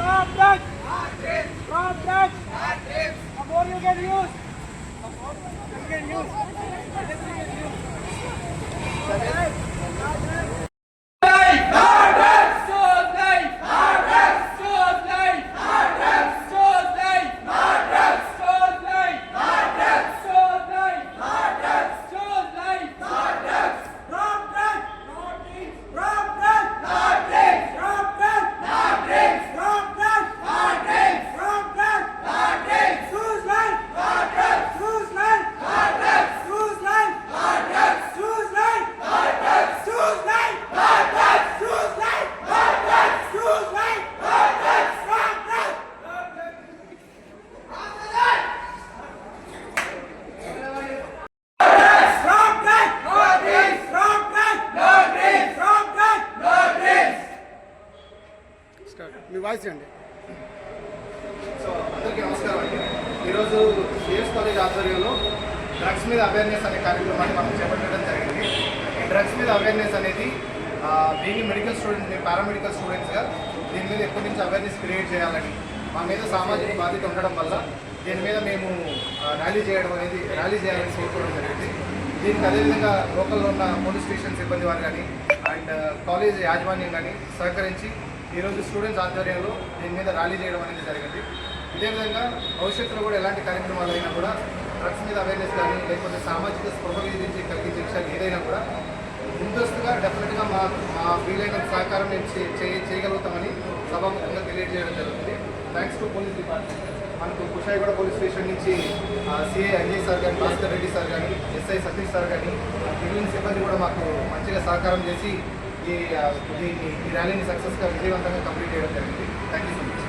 Stop that! Stop that! The more you get used, the more you get used. Me voice అండి. So అందరికీ నమస్కారం అండి. ఈరోజు CS college ఆధ్వర్యంలో drugs మీద అవేర్నెస్ అనే కార్యక్రమాన్ని మనం చేపట్టడం జరిగింది. ఈ డ్రగ్స్ మీద అవేర్నెస్ అనేది బీయింగ్ మెడికల్ స్టూడెంట్, పారామెడికల్ స్టూడెంట్స్గా దీని మీద ఎప్పటి నుంచి అవేర్నెస్ క్రియేట్ చేయాలని మా మీద సామాజిక బాధ్యత ఉండడం వల్ల దీని మీద మేము ర్యాలీ చేయాలని కోరుకోవడం జరిగింది. దీనికి అదేవిధంగా లోకల్లో ఉన్న పోలీస్ స్టేషన్ సిబ్బంది వారు కానీ అండ్ కాలేజ్ యాజమాన్యం కానీ సహకరించి ఈరోజు స్టూడెంట్స్ ఆధ్వర్యంలో దీని మీద ర్యాలీ చేయడం అనేది జరిగింది. ఇదే విధంగా భవిష్యత్తులో కూడా ఎలాంటి కార్యక్రమాలు అయినా కూడా డ్రగ్స్ మీద అవేర్నెస్ కానీ లేకపోతే సామాజిక స్పృహ గురించి కలిగించే విషయాలు ఏదైనా కూడా ముందస్తుగా డెఫినెట్గా మా వీలైన సహకారం మేము చేయగలుగుతామని సభాముఖంగా తెలియజేయడం జరుగుతుంది. Thanks to police department. మనకు కుషాయిగూడ పోలీస్ స్టేషన్ నుంచి సిఐ అజయ్ సార్ కానీ, భాస్కర్ రెడ్డి సార్ కానీ, ఎస్ఐ సతీష్ సార్ కానీ మిగిలిన సిబ్బంది కూడా మాకు మంచిగా సహకారం చేసి ఈ ర్యాలీని సక్సెస్గా విజయవంతంగా కంప్లీట్ చేయడం జరిగింది. Thank you so much.